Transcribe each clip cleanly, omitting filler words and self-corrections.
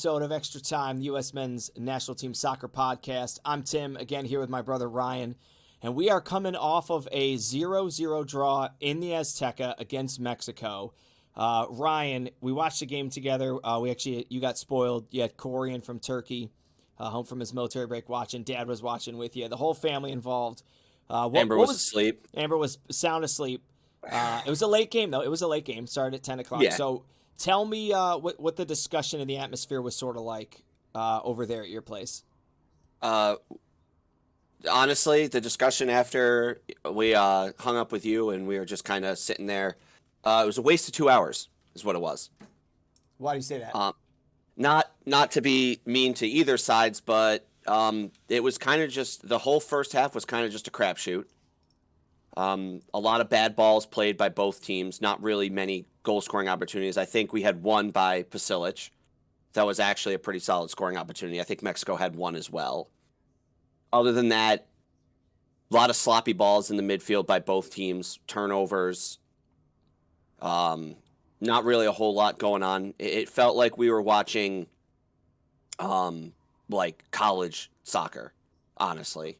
episode of Extra Time, the U.S. Men's National Team Soccer Podcast. I'm Tim, again here with my brother Ryan, and we are coming off of a 0-0 draw in the Azteca against Mexico. Ryan, we watched the game together. You got spoiled. You had Corian from Turkey, home from his military break watching. Dad was watching with you. The whole family involved. Amber was asleep. Amber was sound asleep. It was a late game, though. It was a late game. Started at 10 o'clock. Yeah. So tell me what the discussion and the atmosphere was sort of like over there at your place. Honestly, the discussion after we hung up with you and we were just kind of sitting there, it was a waste of 2 hours is what it was. Why do you say that? Not to be mean to either sides, but it was kind of just the whole first half was kind of just a crapshoot. A lot of bad balls played by both teams, not really many goal-scoring opportunities. I think we had one by Pasilic. That was actually a pretty solid scoring opportunity. I think Mexico had one as well. Other than that, a lot of sloppy balls in the midfield by both teams, turnovers. Not really a whole lot going on. It felt like we were watching like college soccer, honestly.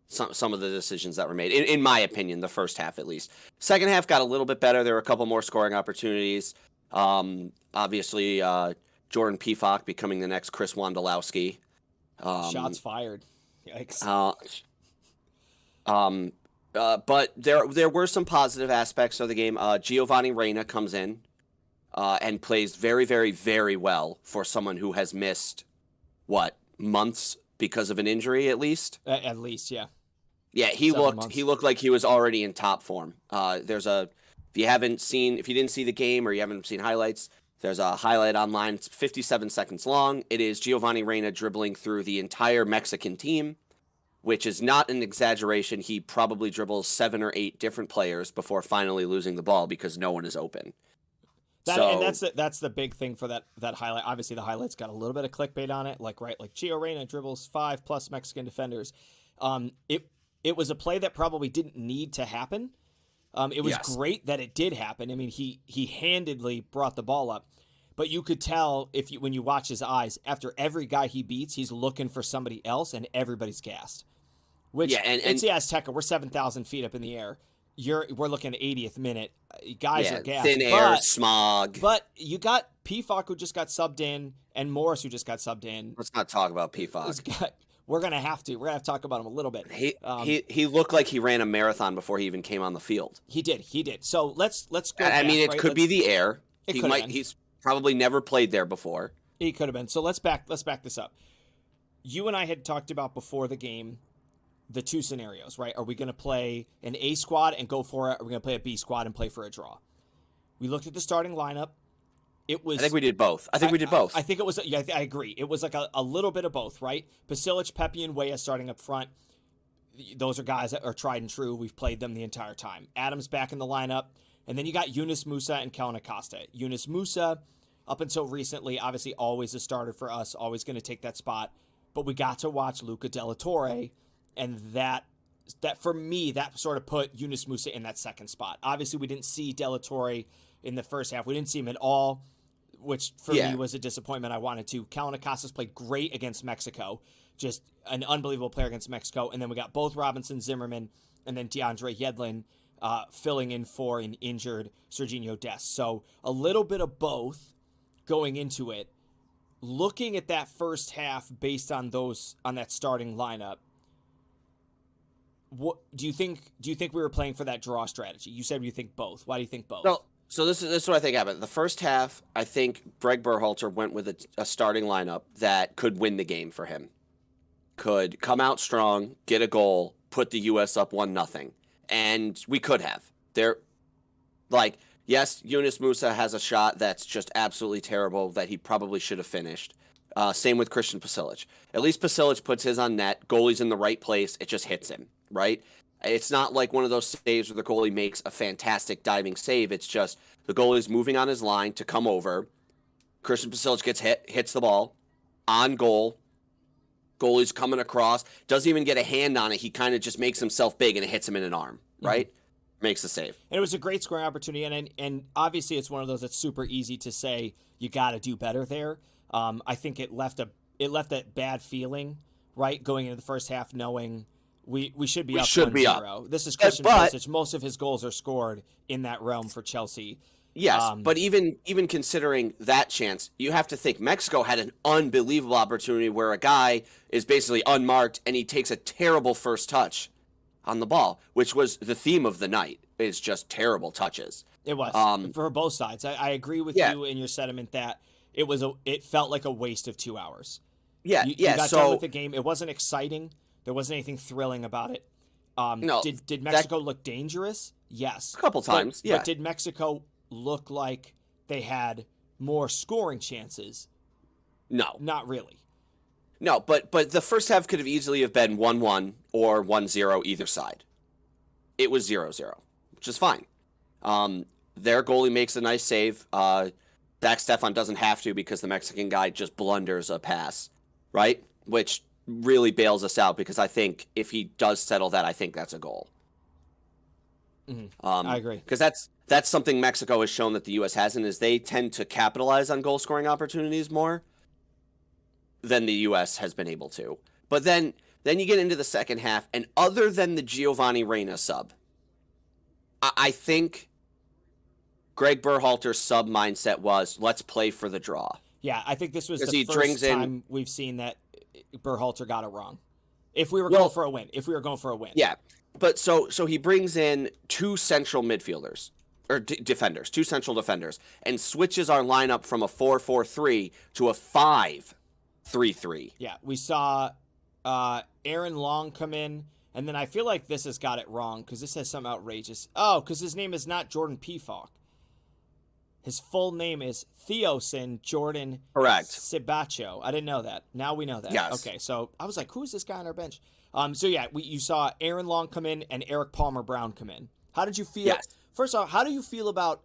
Some of the decisions that were made, in my opinion, the first half at least. Second half got a little bit better. There were a couple more scoring opportunities. Obviously, Jordan Pifak becoming the next Chris Wondolowski. Shots fired. Yikes. But there were some positive aspects of the game. Giovanni Reyna comes in and plays very, very, very well for someone who has missed, months because of an injury at least? At least, yeah. Yeah, he looked like he was already in top form. If you didn't see the game or you haven't seen highlights, there's a highlight online. It's 57 seconds long. It is Giovanni Reyna dribbling through the entire Mexican team, which is not an exaggeration. He probably dribbles 7 or 8 different players before finally losing the ball because no one is open. And that's the big thing for that highlight. Obviously, the highlight's got a little bit of clickbait on it, like Gio Reyna dribbles 5+ Mexican defenders. It was a play that probably didn't need to happen. It was great that it did happen. I mean, he handedly brought the ball up, but you could tell when you watch his eyes, after every guy he beats, he's looking for somebody else, and everybody's gassed. It's the Azteca. We're 7,000 feet up in the air. We're looking at 80th minute. Guys are gassed. Thin air, smog. But you got Pifak, who just got subbed in, and Morris, who just got subbed in. Let's not talk about Pifak. We're gonna have to talk about him a little bit. He looked like he ran a marathon before he even came on the field. He did. So let's go. It could be the air. He's probably never played there before. He could have been. So let's back this up. You and I had talked about before the game the two scenarios, right? Are we going to play an A squad and go for it? Or are we going to play a B squad and play for a draw? We looked at the starting lineup. I think we did both. I think it was. Yeah, I agree. It was like a little bit of both, right? Pasilic, Pepe, and Weah starting up front. Those are guys that are tried and true. We've played them the entire time. Adams back in the lineup. And then you got Yunus Musa and Kellen Acosta. Yunus Musa, up until recently, obviously always a starter for us, always going to take that spot. But we got to watch Luca De La Torre, and that for me, that sort of put Yunus Musa in that second spot. Obviously, we didn't see De La Torre in the first half. We didn't see him at all, which for me was a disappointment. I wanted to. Kellen Acosta's played great against Mexico, just an unbelievable player against Mexico. And then we got both Robinson, Zimmerman, and then DeAndre Yedlin filling in for an injured Serginho Dest. So a little bit of both going into it. Looking at that first half based on that starting lineup, what do you think we were playing for that draw strategy? You said you think both. Why do you think both? No. So this is what I think happened. The first half, I think Greg Berhalter went with a starting lineup that could win the game for him. Could come out strong, get a goal, put the U.S. up 1-0. And we could have. Yes, Yunus Musa has a shot that's just absolutely terrible that he probably should have finished. Same with Christian Pasilic. At least Pasilic puts his on net. Goalie's in the right place. It just hits him, right? It's not like one of those saves where the goalie makes a fantastic diving save. It's just the goalie's moving on his line to come over. Christian Pasilic gets hits the ball on goal. Goalie's coming across, doesn't even get a hand on it. He kind of just makes himself big and it hits him in an arm, right? Mm-hmm. Makes the save. And it was a great scoring opportunity. And obviously it's one of those that's super easy to say you got to do better there. I think it left a bad feeling, right, going into the first half, knowing we should be We up should be 1-0. up. This is Christian But Pulisic. Most of his goals are scored in that realm for Chelsea. yes, but even considering that chance, you have to think Mexico had an unbelievable opportunity where a guy is basically unmarked and he takes a terrible first touch on the ball, which was the theme of the night. Is just terrible touches. It was for both sides. I agree with Yeah. you in your sentiment that it felt like a waste of 2 hours. Yeah, You yeah. got So done with the game. It wasn't exciting. There wasn't anything thrilling about it. no, Did Mexico look dangerous? Yes, a couple times. But did Mexico look like they had more scoring chances? no, Not really. no. But the first half could have easily have been 1-1 or 1-0 either side. It was 0-0, which is fine. Their goalie makes a nice save. Zach Stefan doesn't have to because the Mexican guy just blunders a pass, right? Which really bails us out because I think if he does settle that, I think that's a goal. I agree. Because that's something Mexico has shown that the U.S. hasn't, is they tend to capitalize on goal scoring opportunities more than the U.S. has been able to. But then you get into the second half, and other than the Giovanni Reyna sub, I think Greg Berhalter's sub mindset was, let's play for the draw. Yeah, I think this was Because the he first brings in- time we've seen that Berhalter got it wrong. If we were going for a win. Yeah, but so he brings in two central midfielders, or defenders, two central defenders, and switches our lineup from a 4-4-3 to a 5-3-3. Yeah, we saw Aaron Long come in, and then I feel like this has got it wrong because this has something outrageous. Oh, because his name is not Jordan Pefok. His full name is Theosin Jordan Correct. Sibacho. I didn't know that. Now we know that. Yes. Okay, so I was like, who is this guy on our bench? So yeah, you saw Aaron Long come in and Eric Palmer Brown come in. How did you feel? Yes. First off, how do you feel about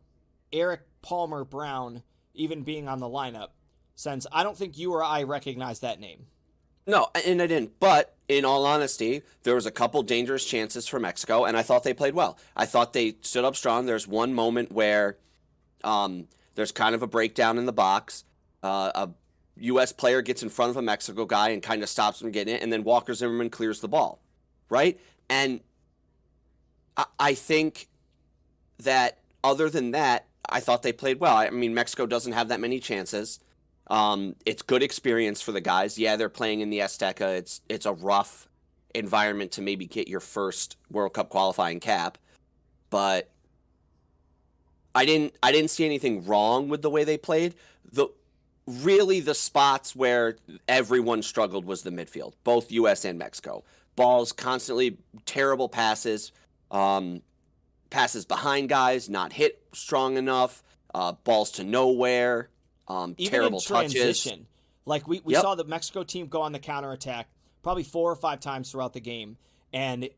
Eric Palmer Brown even being on the lineup? Since I don't think you or I recognize that name. No, and I didn't. But in all honesty, there was a couple dangerous chances for Mexico, and I thought they played well. I thought they stood up strong. There's one moment where there's kind of a breakdown in the box. A U.S. player gets in front of a Mexico guy and kind of stops him getting it, and then Walker Zimmerman clears the ball, right? And I think that other than that, I thought they played well. I mean, Mexico doesn't have that many chances. It's good experience for the guys. Yeah, they're playing in the Azteca. It's a rough environment to maybe get your first World Cup qualifying cap, but I didn't see anything wrong with the way they played. Really the spots where everyone struggled was the midfield, both U.S. and Mexico. Balls constantly, terrible passes, passes behind guys, not hit strong enough, balls to nowhere, Even terrible in transition, touches. like we Yep. saw the Mexico team go on the counterattack probably 4 or 5 times throughout the game, and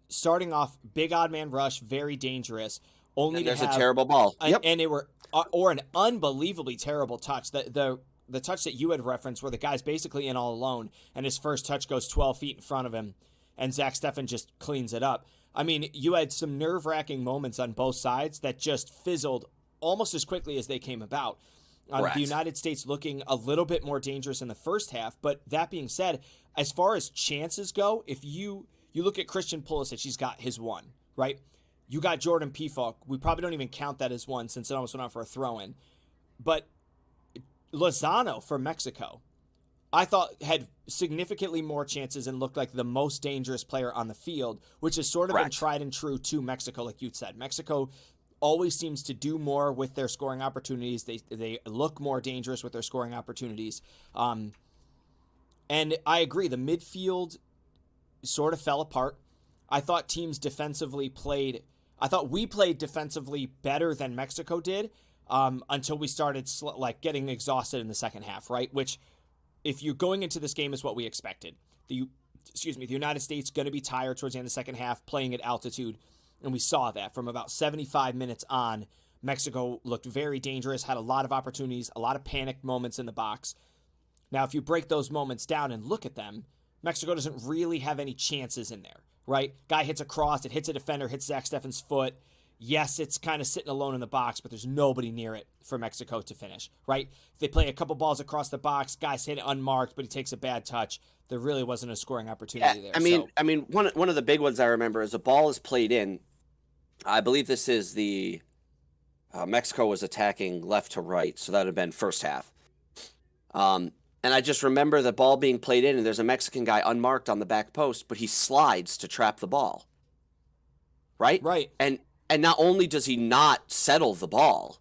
starting off big odd man rush, very dangerous. Only And to there's have a terrible ball. Yep. and they were or an unbelievably terrible touch. The touch that you had referenced where the guy's basically in all alone and his first touch goes 12 feet in front of him and Zach Stefan just cleans it up. I mean, you had some nerve-wracking moments on both sides that just fizzled almost as quickly as they came about. Correct. The United States looking a little bit more dangerous in the first half, but that being said, as far as chances go, if you look at Christian Pulisic, he's got his one, right? You got Jordan Pefok. We probably don't even count that as one since it almost went out for a throw-in. But Lozano for Mexico, I thought had significantly more chances and looked like the most dangerous player on the field, which has sort of been Correct. tried and true to Mexico, like you said. Mexico always seems to do more with their scoring opportunities. They look more dangerous with their scoring opportunities. And I agree, the midfield sort of fell apart. I thought teams defensively played... I thought we played defensively better than Mexico did until we started getting exhausted in the second half, right? Which, if you're going into this game, is what we expected. The United States going to be tired towards the end of the second half, playing at altitude, and we saw that from about 75 minutes on. Mexico looked very dangerous, had a lot of opportunities, a lot of panic moments in the box. Now, if you break those moments down and look at them, Mexico doesn't really have any chances in there. Right? Guy hits a cross, it hits a defender, hits Zach Stefan's foot. yes, it's kind of sitting alone in the box, but there's nobody near it for Mexico to finish, right? If they play a couple balls across the box, guys hit it unmarked, but he takes a bad touch. There really wasn't a scoring opportunity there. One of the big ones I remember is a ball is played in. I believe this is the Mexico was attacking left to right, so that would have been first half. And I just remember the ball being played in, and there's a Mexican guy unmarked on the back post, but he slides to trap the ball. Right? Right. And not only does he not settle the ball,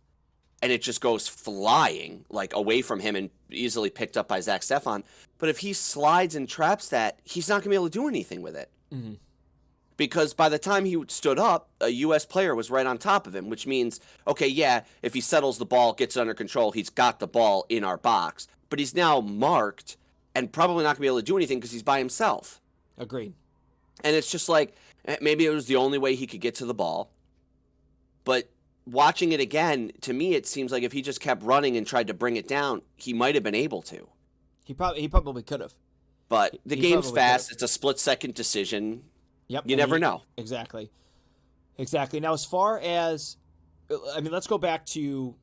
and it just goes flying like away from him and easily picked up by Zach Stefan, but if he slides and traps that, he's not going to be able to do anything with it. Mm-hmm. Because by the time he stood up, a U.S. player was right on top of him, which means, okay, yeah, if he settles the ball, gets it under control, he's got the ball in our box. But he's now marked and probably not going to be able to do anything because he's by himself. Agreed. And it's just like, maybe it was the only way he could get to the ball. But watching it again, to me, it seems like if he just kept running and tried to bring it down, he might have been able to. He probably could have. But the game's fast. It's a split-second decision. Yep. You never know. Exactly. Now, as far as, let's go back to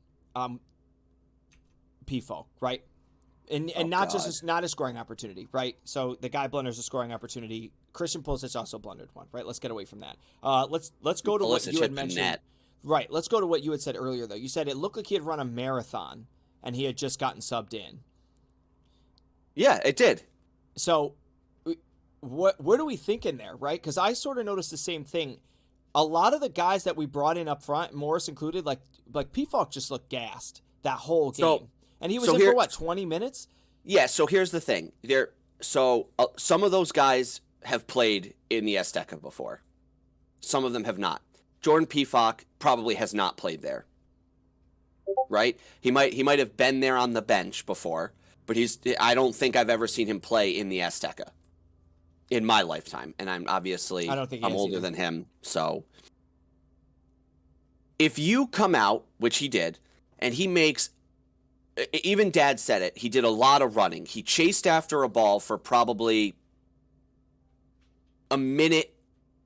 P-Folk, right? And not a scoring opportunity, right? So the guy blunders a scoring opportunity. Christian Pulisic also blundered one, right? Let's get away from that. Let's go to what you had mentioned. Right. Let's go to what you had said earlier, though. You said it looked like he had run a marathon and he had just gotten subbed in. Yeah, it did. So what are we thinking there, right? Because I sort of noticed the same thing. A lot of the guys that we brought in up front, Morris included, like P-Falk just looked gassed that whole game. And he was in for, 20 minutes? Yeah, so here's the thing. Some of those guys have played in the Azteca before. Some of them have not. Jordan P-Falk probably has not played there. Right? He might have been there on the bench before, but I don't think I've ever seen him play in the Azteca in my lifetime. And I'm older than him. So if you come out, which he did, and he makes, even Dad said it, he did a lot of running. He chased after a ball for probably a minute,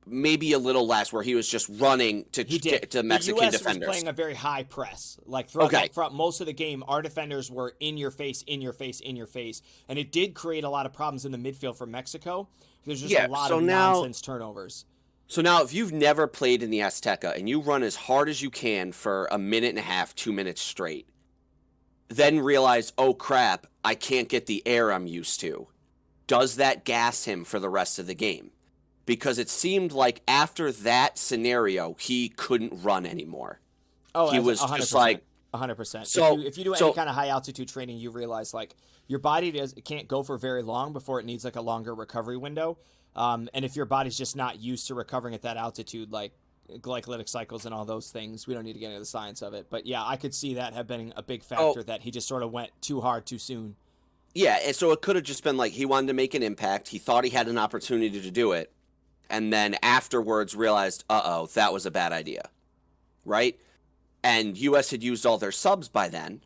maybe a little less, where he was just running to Mexican the US defenders. Was playing a very high press. Like throughout most of the game, our defenders were in your face, and it did create a lot of problems in the midfield for Mexico. There's just a lot of nonsense turnovers. So now, if you've never played in the Azteca and you run as hard as you can for a minute and a half, 2 minutes straight, then realize, oh crap, I can't get the air I'm used to, does that gas him for the rest of the game? Because it seemed like after that scenario, he couldn't run anymore. Oh, he was 100%, just like 100%. So if you do any kind of high altitude training, you realize like your body can't go for very long before it needs like a longer recovery window. And if your body's just not used to recovering at that altitude, like glycolytic cycles and all those things, we don't need to get into the science of it. But yeah, I could see that have been a big factor that he just sort of went too hard too soon. Yeah, and so it could have just been like he wanted to make an impact. He thought he had an opportunity to do it. And then afterwards realized, that was a bad idea, right? And U.S. had used all their subs by then,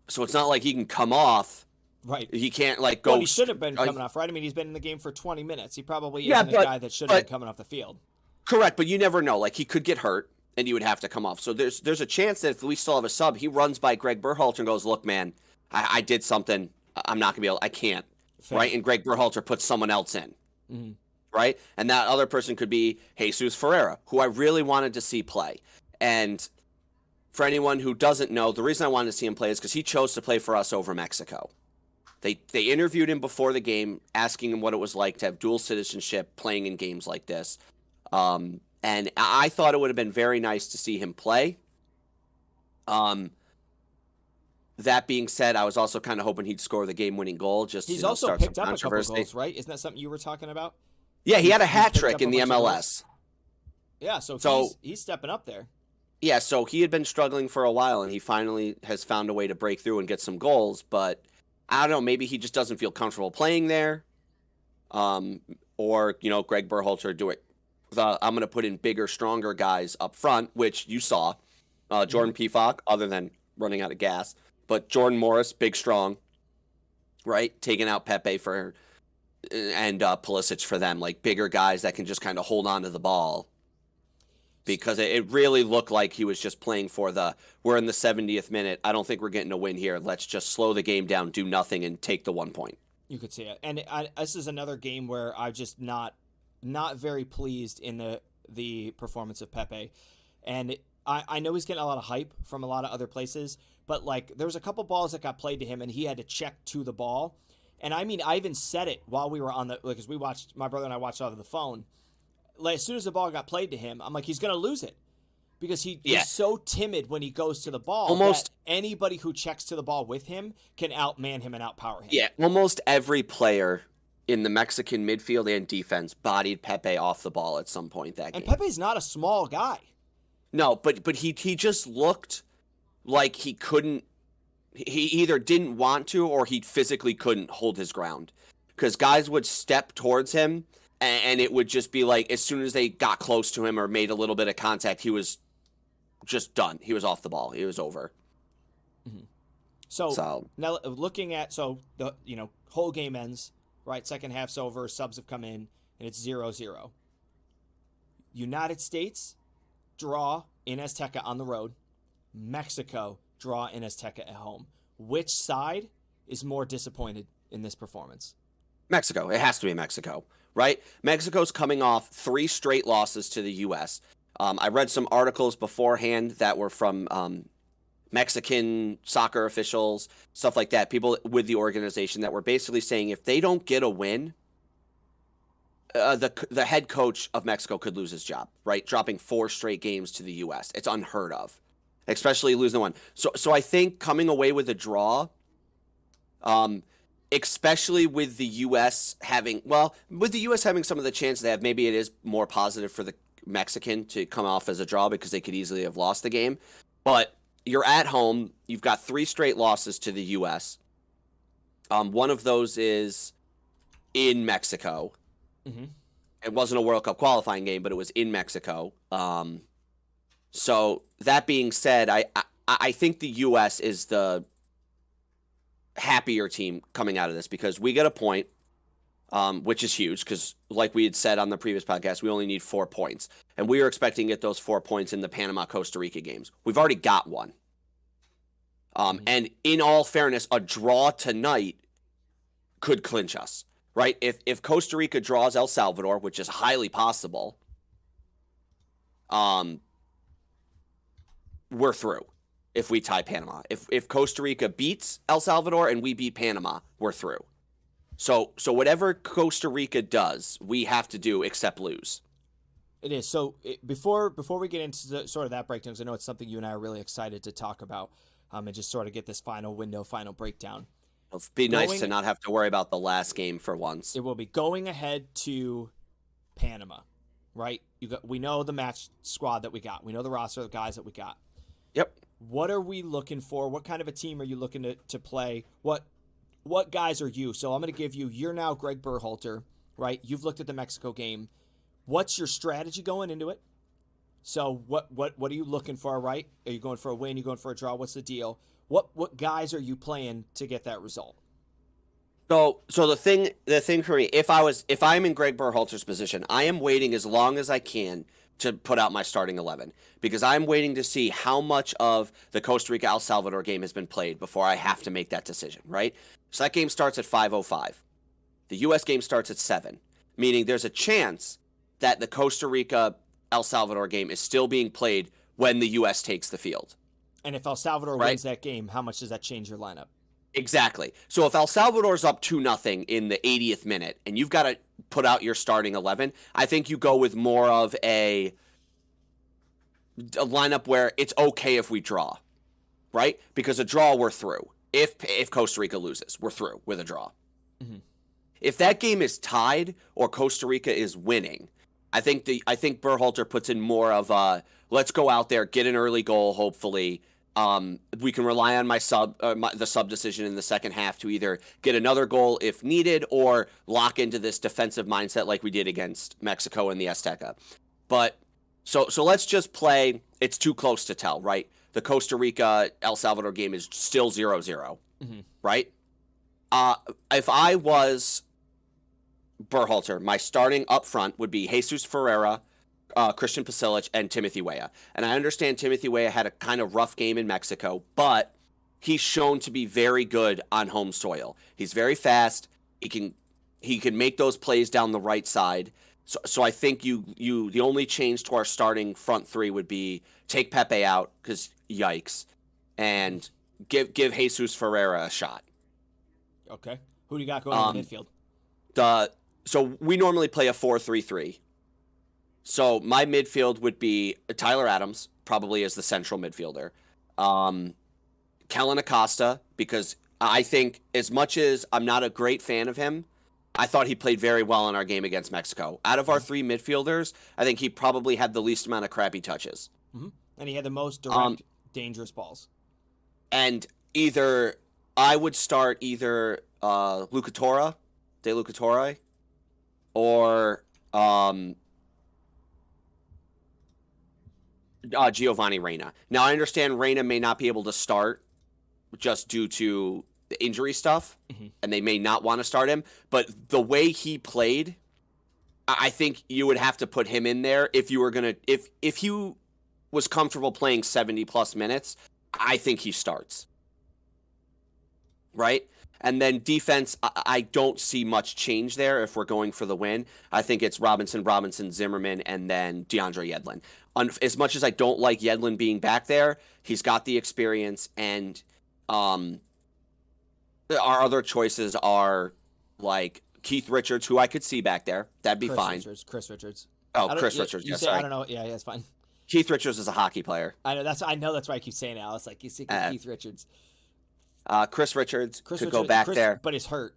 so it's not like he can come off. Right. He can't go. Well, he should have been coming off, right? I mean, he's been in the game for 20 minutes. He probably isn't a guy that should have been coming off the field. Correct, but you never know. Like, he could get hurt, and he would have to come off. So there's a chance that if we still have a sub, he runs by Greg Berhalter and goes, "Look, man, I did something. I'm not gonna be able. I can't." Fair. Right, and Greg Berhalter puts someone else in. Mm-hmm. Right? And that other person could be Jesus Ferreira, who I really wanted to see play. And for anyone who doesn't know, the reason I wanted to see him play is because he chose to play for us over Mexico. They interviewed him before the game, asking him what it was like to have dual citizenship playing in games like this. And I thought it would have been very nice to see him play. That being said, I was also kind of hoping he'd score the game-winning goal. He's also picked up a couple goals, right? Isn't that something you were talking about? Yeah, he had a hat trick in the MLS. Yeah, so he's stepping up there. Yeah, so he had been struggling for a while, and he finally has found a way to break through and get some goals. But I don't know, maybe he just doesn't feel comfortable playing there. Or, Greg Berhalter do it. I'm going to put in bigger, stronger guys up front, which you saw. Jordan P-Falk, other than running out of gas. But Jordan Morris, big, strong, right? Taking out Pepe and Pulisic for them, like bigger guys that can just kind of hold on to the ball. because it really looked like he was just playing for we're in the 70th minute. I don't think we're getting a win here. Let's just slow the game down, do nothing, and take the 1 point. You could see it. And this is another game where I'm just not very pleased in the performance of Pepe. And I know he's getting a lot of hype from a lot of other places, but like there was a couple balls that got played to him and he had to check to the ball. And I mean, I even said it while we were on because my brother and I watched off of the phone. Like, as soon as the ball got played to him, I'm like, he's going to lose it. Because he's so timid when he goes to the ball that anybody who checks to the ball with him can outman him and outpower him. Yeah, almost every player in the Mexican midfield and defense bodied Pepe off the ball at some point that game. And Pepe's not a small guy. No, but he just looked like he couldn't. He either didn't want to or he physically couldn't hold his ground. Because guys would step towards him, and it would just be like as soon as they got close to him or made a little bit of contact, he was just done. He was off the ball. He was over. Mm-hmm. So now looking at the whole game ends, right? Second half's over, subs have come in, and it's 0-0. United States draw in Azteca on the road. Mexico draw in Azteca at home. Which side is more disappointed in this performance? Mexico. It has to be Mexico, right? Mexico's coming off 3 straight losses to the U.S. I read some articles beforehand that were from Mexican soccer officials, stuff like that, people with the organization that were basically saying if they don't get a win, the head coach of Mexico could lose his job, right? Dropping 4 straight games to the U.S. It's unheard of, especially losing one. So I think coming away with a draw, especially with the U.S. having some of the chances they have, maybe it is more positive for the Mexican to come off as a draw because they could easily have lost the game. But you're at home. You've got 3 straight losses to the U.S. One of those is in Mexico. Mm-hmm. It wasn't a World Cup qualifying game, but it was in Mexico. So that being said, I think the U.S. is the happier team coming out of this because we get a point. Which is huge because, like we had said on the previous podcast, we only need 4 points. And we were expecting to get those 4 points in the Panama-Costa Rica games. We've already got one. And in all fairness, a draw tonight could clinch us, right? If Costa Rica draws El Salvador, which is highly possible, we're through if we tie Panama. If Costa Rica beats El Salvador and we beat Panama, we're through. So whatever Costa Rica does, we have to do except lose. It is. So before we get into sort of that breakdown, because I know it's something you and I are really excited to talk about, and just sort of get this final breakdown. It'll be nice to not have to worry about the last game for once. It will be going ahead to Panama, right? We know the match squad that we got. We know the roster of guys that we got. Yep. What are we looking for? What kind of a team are you looking to play? What guys are you? So I'm going to give you're now Greg Berhalter, right? You've looked at the Mexico game. What's your strategy going into it? So what are you looking for, right? Are you going for a win? Are you going for a draw? What's the deal? What guys are you playing to get that result? So the thing for me, if I'm in Greg Berhalter's position, I am waiting as long as I can to put out my starting 11 because I'm waiting to see how much of the Costa Rica El Salvador game has been played before I have to make that decision, right? So that game starts at 5:05. The U.S. game starts at 7, meaning there's a chance that the Costa Rica El Salvador game is still being played when the U.S. takes the field. And if El Salvador wins that game, how much does that change your lineup? Exactly. So if El Salvador's up 2-0 in the 80th minute and you've got to put out your starting 11, I think you go with more of a lineup where it's okay if we draw, right? Because a draw, we're through. If Costa Rica loses, we're through with a draw. Mm-hmm. If that game is tied or Costa Rica is winning, I think Berhalter puts in more of a let's go out there, get an early goal, hopefully. We can rely on the sub decision in the second half to either get another goal if needed or lock into this defensive mindset like we did against Mexico in the Azteca. But so let's just play. It's too close to tell, right? The Costa Rica El Salvador game is still 0-0, mm-hmm. right? If I was Berhalter, my starting up front would be Jesus Ferreira, Christian Pasilic and Timothy Weah. And I understand Timothy Weah had a kind of rough game in Mexico, but he's shown to be very good on home soil. He's very fast. He can make those plays down the right side. So I think the only change to our starting front three would be take Pepe out because yikes, and give Jesus Ferreira a shot. Okay. Who do you got going in the midfield? So we normally play a 4-3-3. So my midfield would be Tyler Adams, probably as the central midfielder. Kellen Acosta, because I think as much as I'm not a great fan of him, I thought he played very well in our game against Mexico. Out of our three midfielders, I think he probably had the least amount of crappy touches. Mm-hmm. And he had the most direct, dangerous balls. And I would start either Lucatora, De Lucatore, or Giovanni Reyna. Now, I understand Reyna may not be able to start just due to the injury stuff, and they may not want to start him. But the way he played, I think you would have to put him in there if you were gonna if he was comfortable playing 70+ minutes. I think he starts, right? And then defense, I don't see much change there if we're going for the win. I think it's Robinson, Zimmerman, and then DeAndre Yedlin. As much as I don't like Yedlin being back there, he's got the experience, and our other choices are like Keith Richards, who I could see back there. That'd be fine. Chris Richards. Oh, Chris Richards. You Yeah, say, sorry. I don't know. Yeah, it's fine. Keith Richards is a hockey player. I know that's why I keep saying it. I was like, you see Keith Richards. Chris Richards could go back there. But he's hurt.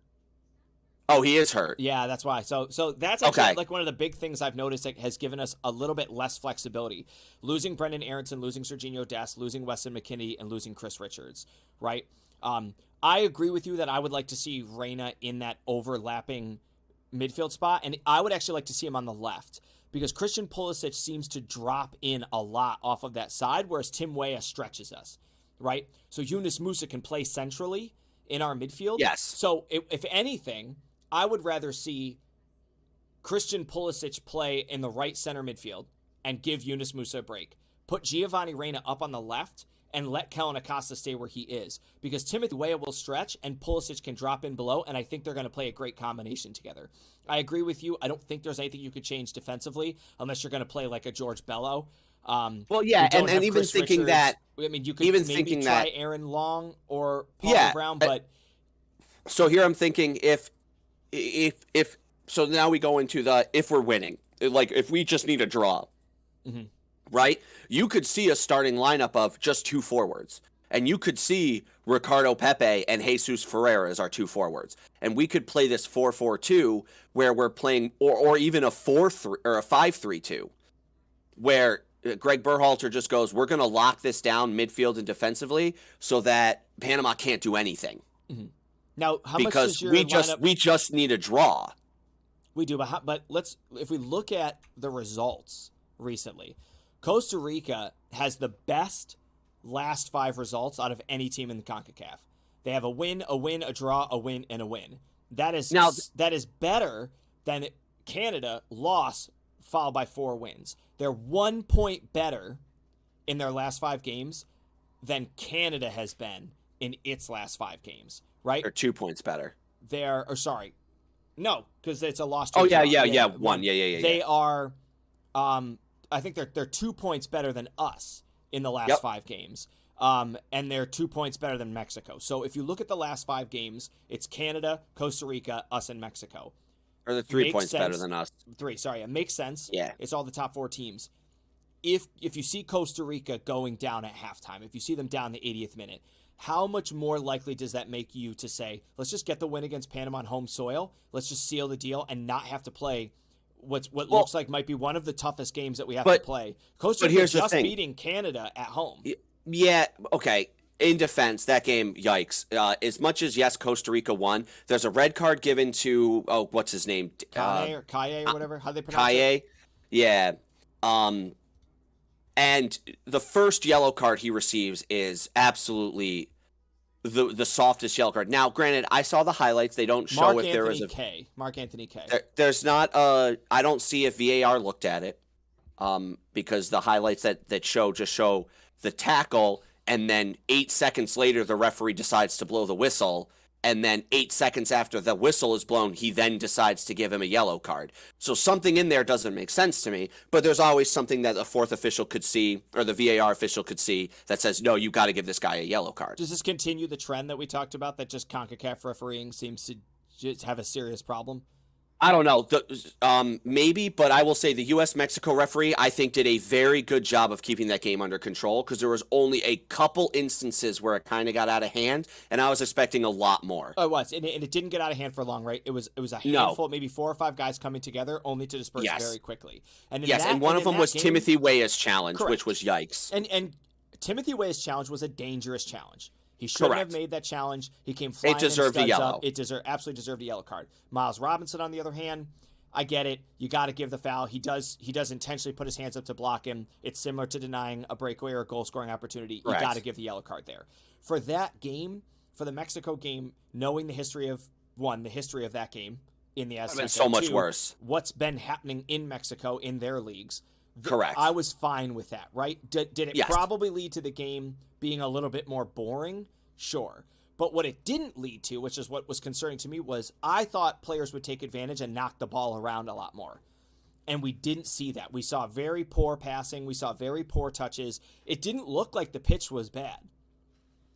Oh, he is hurt. Yeah, that's why. So that's actually like one of the big things I've noticed that has given us a little bit less flexibility. Losing Brendan Aronson, losing Serginho Dest, losing Weston McKennie, and losing Chris Richards, right? I agree with you that I would like to see Reyna in that overlapping midfield spot, and I would actually like to see him on the left because Christian Pulisic seems to drop in a lot off of that side, whereas Tim Weah stretches us, right? So Yunus Musa can play centrally in our midfield. Yes. So if anything, I would rather see Christian Pulisic play in the right center midfield and give Yunus Musa a break. Put Giovanni Reyna up on the left and let Kellen Acosta stay where he is. Because Timothy Weah will stretch and Pulisic can drop in below, and I think they're going to play a great combination together. I agree with you. I don't think there's anything you could change defensively unless you're going to play like a George Bello. Well, yeah, and even Chris thinking Richards. that... I mean, you could even maybe thinking try that, Aaron Long or Paul Brown, but... So here I'm thinking if so now we go into if we're winning, like if we just need a draw, right? You could see a starting lineup of just two forwards, and you could see Ricardo Pepe and Jesus Ferreira as our two forwards, and we could play this 4-4-2 where we're playing, or even a 4-3 or a 5-3-2, where Greg Berhalter just goes, we're going to lock this down midfield and defensively so that Panama can't do anything. Now, how because much does your lineup... we just need a draw. We do, but if we look at the results recently, Costa Rica has the best last 5 results out of any team in the CONCACAF. They have a win, a draw, a win, and a win. That is better than Canada loss followed by 4 wins. They're 1 point better in their last 5 games than Canada has been in its last 5 games. Right? They're 2 points better. No, because it's a loss. Oh, yeah. One. Yeah. They are, I think they're 2 points better than us in the last 5 games. And they're 2 points better than Mexico. So if you look at the last 5 games, it's Canada, Costa Rica, us, and Mexico. Or they're 3 points better than us. 3, sorry. It makes sense. Yeah. It's all the top 4 teams. If you see Costa Rica going down at halftime, if you see them down the 80th minute, how much more likely does that make you to say, let's just get the win against Panama on home soil, let's just seal the deal and not have to play what looks like might be one of the toughest games that we have to play? Costa Rica just beating Canada at home. Yeah, okay. In defense, that game, yikes. As much as, yes, Costa Rica won, there's a red card given to, what's his name? Kaye or whatever. How they pronounce it? Kaye. Yeah. And the first yellow card he receives is absolutely the softest yellow card. Now, granted, I saw the highlights. They don't show there was Mark Anthony Kaye. There's not I don't see if VAR looked at it. because the highlights that show the tackle, and then 8 seconds later the referee decides to blow the whistle, and then 8 seconds after the whistle is blown, he then decides to give him a yellow card. So something in there doesn't make sense to me, but there's always something that a fourth official could see, or the VAR official could see, that says, no, you got to give this guy a yellow card. Does this continue the trend that we talked about, that just CONCACAF refereeing seems to just have a serious problem? I don't know. Maybe, but I will say the U.S.-Mexico referee, I think, did a very good job of keeping that game under control, because there was only a couple instances where it kind of got out of hand, and I was expecting a lot more. Oh, it was, and it didn't get out of hand for long, right? It was a handful, maybe 4 or 5 guys coming together, only to disperse very quickly. And and one of them was Timothy Weah's challenge, which was yikes. And Timothy Weah's challenge was a dangerous challenge. He shouldn't have made that challenge. He came flying. It deserved a yellow. It absolutely deserved a yellow card. Miles Robinson, on the other hand, I get it. You got to give the foul. He does intentionally put his hands up to block him. It's similar to denying a breakaway or a goal scoring opportunity. You got to give the yellow card there. For that game, for the Mexico game, knowing the history of that game in the Azteca, so much worse. What's been happening in Mexico in their leagues. Correct. I was fine with that, right? Did it probably lead to the game being a little bit more boring? Sure. But what it didn't lead to, which is what was concerning to me, was I thought players would take advantage and knock the ball around a lot more. And we didn't see that. We saw very poor passing. We saw very poor touches. It didn't look like the pitch was bad.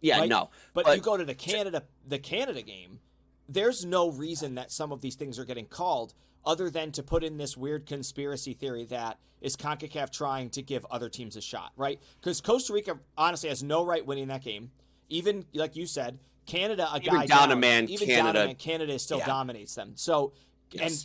Yeah, right? no. But you go to the Canada game, there's no reason that some of these things are getting called other than to put in this weird conspiracy theory that is CONCACAF trying to give other teams a shot, right? Because Costa Rica honestly has no right winning that game. Even, like you said, Canada, Canada still dominates them. So,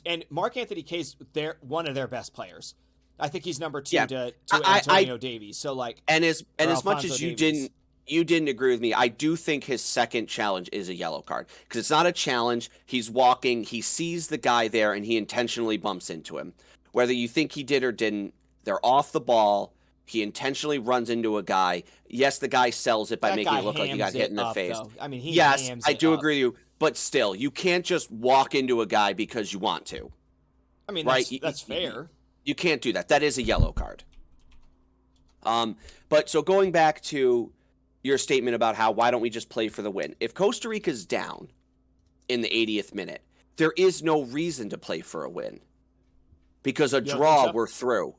and Mark Anthony Kaye's one of their best players. I think he's number 2 to Antonio Davies. So and as much as you didn't agree with me, I do think his second challenge is a yellow card, because it's not a challenge. He's walking, he sees the guy there, and he intentionally bumps into him. Whether you think he did or didn't, they're off the ball. He intentionally runs into a guy. Yes, the guy sells it by making it look like he got hit in the face. Though. I mean, I do agree with you, but still, you can't just walk into a guy because you want to. I mean, right? That's fair. You can't do that. That is a yellow card. But so going back to your statement about why don't we just play for the win? If Costa Rica's down in the 80th minute, there is no reason to play for a win, because a draw we're through.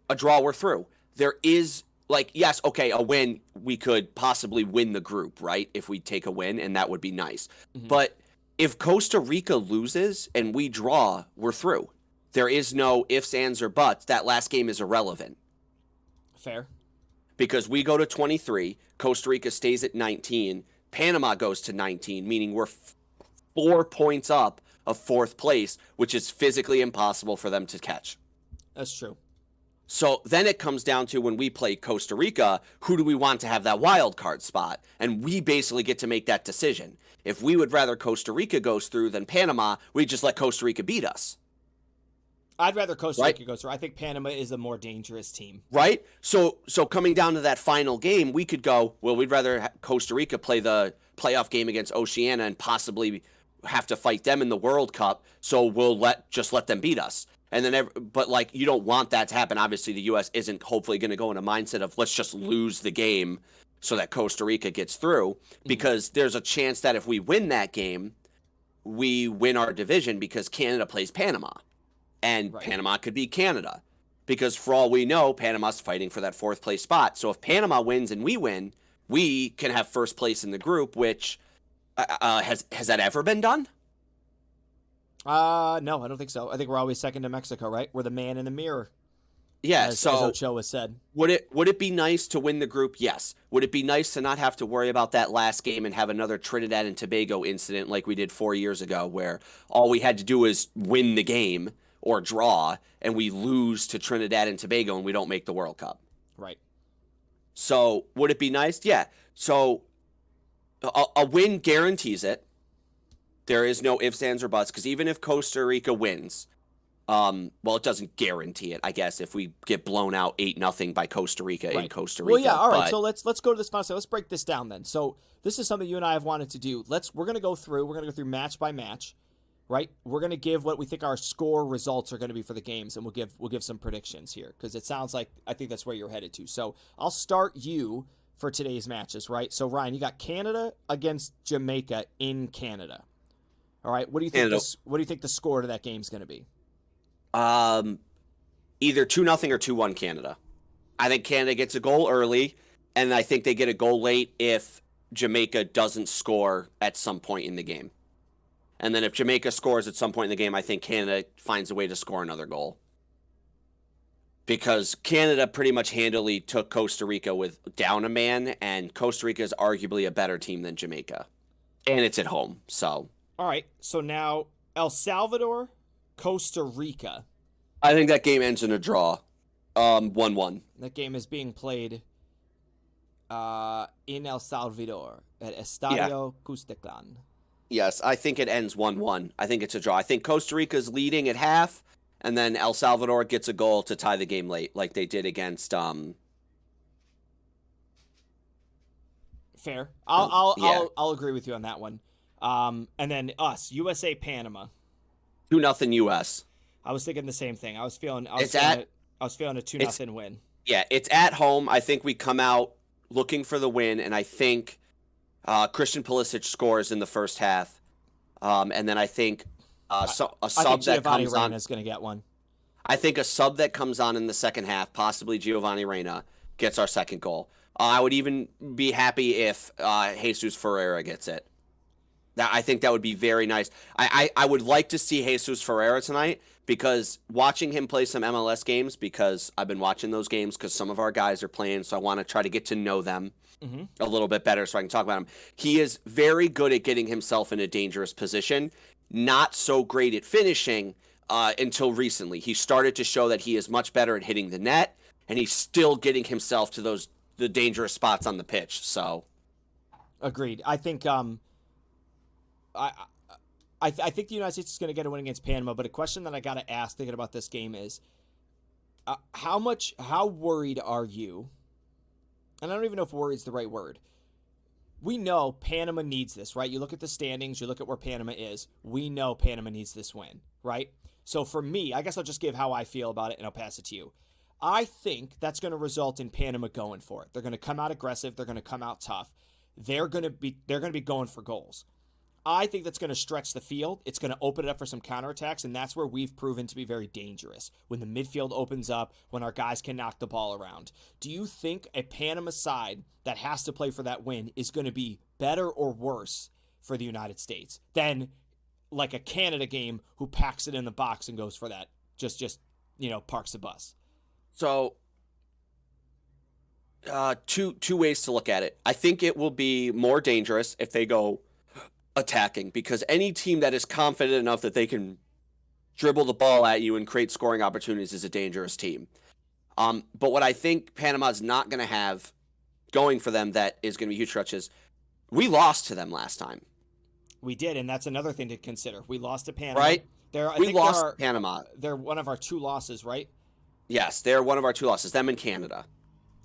There is, yes, okay, a win, we could possibly win the group, right? If we take a win, and that would be nice. Mm-hmm. But if Costa Rica loses and we draw, we're through. There is no ifs, ands, or buts. That last game is irrelevant. Fair. Because we go to 23, Costa Rica stays at 19, Panama goes to 19, meaning we're 4 points up of 4th place, which is physically impossible for them to catch. That's true. So then it comes down to, when we play Costa Rica, who do we want to have that wild card spot? And we basically get to make that decision. If we would rather Costa Rica goes through than Panama, we just let Costa Rica beat us. I'd rather Costa Rica go through. I think Panama is a more dangerous team. Right? So coming down to that final game, we could go, well, we'd rather Costa Rica play the playoff game against Oceania and possibly have to fight them in the World Cup, so we'll let them beat us. And then, but you don't want that to happen. Obviously, the U.S. isn't hopefully going to go in a mindset of let's just lose the game so that Costa Rica gets through, because there's a chance that if we win that game, we win our division, because Canada plays Panama, and Panama could beat Canada, because for all we know, Panama's fighting for that 4th place spot. So if Panama wins and we win, we can have 1st place in the group, which has that ever been done? No, I don't think so. I think we're always second to Mexico, right? We're the man in the mirror. Yeah, as so Ochoa said. Would it be nice to win the group? Yes. Would it be nice to not have to worry about that last game and have another Trinidad and Tobago incident like we did 4 years ago, where all we had to do is win the game or draw, and we lose to Trinidad and Tobago and we don't make the World Cup? Right. So would it be nice? Yeah. So a win guarantees it. There is no ifs, ands, or buts, because even if Costa Rica wins, it doesn't guarantee it, I guess, if we get blown out 8-0 by Costa Rica in Costa Rica. Well, yeah, all right. So let's go to this final set. Let's break this down then. So this is something you and I have wanted to do. We're going to go through match by match. right? We're going to give what we think our score results are going to be for the games, and we'll give some predictions here because it sounds like I think that's where you're headed to. So I'll start you for today's matches, right? So Ryan, you got Canada against Jamaica in Canada. All right, what do you think? Canada. What do you think the score to that game is going to be? Either 2-0 or 2-1 Canada. I think Canada gets a goal early, and I think they get a goal late if Jamaica doesn't score at some point in the game. And then if Jamaica scores at some point in the game, I think Canada finds a way to score another goal. Because Canada pretty much handily took Costa Rica with down a man, and Costa Rica is arguably a better team than Jamaica. And it's at home, so. All right, so now El Salvador, Costa Rica. I think that game ends in a draw. 1-1. That game is being played in El Salvador at Estadio Custetlan. Yes, I think it ends 1-1. I think it's a draw. I think Costa Rica's leading at half, and then El Salvador gets a goal to tie the game late, like they did against. Fair. I'll agree with you on that one. And then us, USA, Panama. 2-0 US. I was thinking the same thing. I was feeling a 2-0 win. Yeah, it's at home. I think we come out looking for the win, and I think Christian Pulisic scores in the first half, and then I think a sub that comes on is going to get one. I think a sub that comes on in the second half, possibly Giovanni Reina, gets our second goal. I would even be happy if Jesus Ferreira gets it. I think that would be very nice. I would like to see Jesus Ferreira tonight because watching him play some MLS games, because I've been watching those games because some of our guys are playing, so I want to try to get to know them a little bit better so I can talk about him. He is very good at getting himself in a dangerous position, not so great at finishing until recently. He started to show that he is much better at hitting the net, and he's still getting himself to the dangerous spots on the pitch. So, agreed. I think I think the United States is going to get a win against Panama, but a question that I got to ask thinking about this game is how worried are you? And I don't even know if worried is the right word. We know Panama needs this, right? You look at the standings, you look at where Panama is. We know Panama needs this win, right? So for me, I guess I'll just give how I feel about it and I'll pass it to you. I think that's going to result in Panama going for it. They're going to come out aggressive. They're going to come out tough. They're going to be going for goals. I think that's going to stretch the field. It's going to open it up for some counterattacks, and that's where we've proven to be very dangerous. When the midfield opens up, when our guys can knock the ball around. Do you think a Panama side that has to play for that win is going to be better or worse for the United States than like a Canada game who packs it in the box and goes for that, just parks the bus? So, two ways to look at it. I think it will be more dangerous if they go attacking, because any team that is confident enough that they can dribble the ball at you and create scoring opportunities is a dangerous team. But what I think Panama's not going to have going for them that is going to be huge stretches, we lost to them last time. We did, and that's another thing to consider. We lost to Panama. Right? We lost to Panama. They're one of our two losses, right? Yes, they're one of our two losses, them in Canada.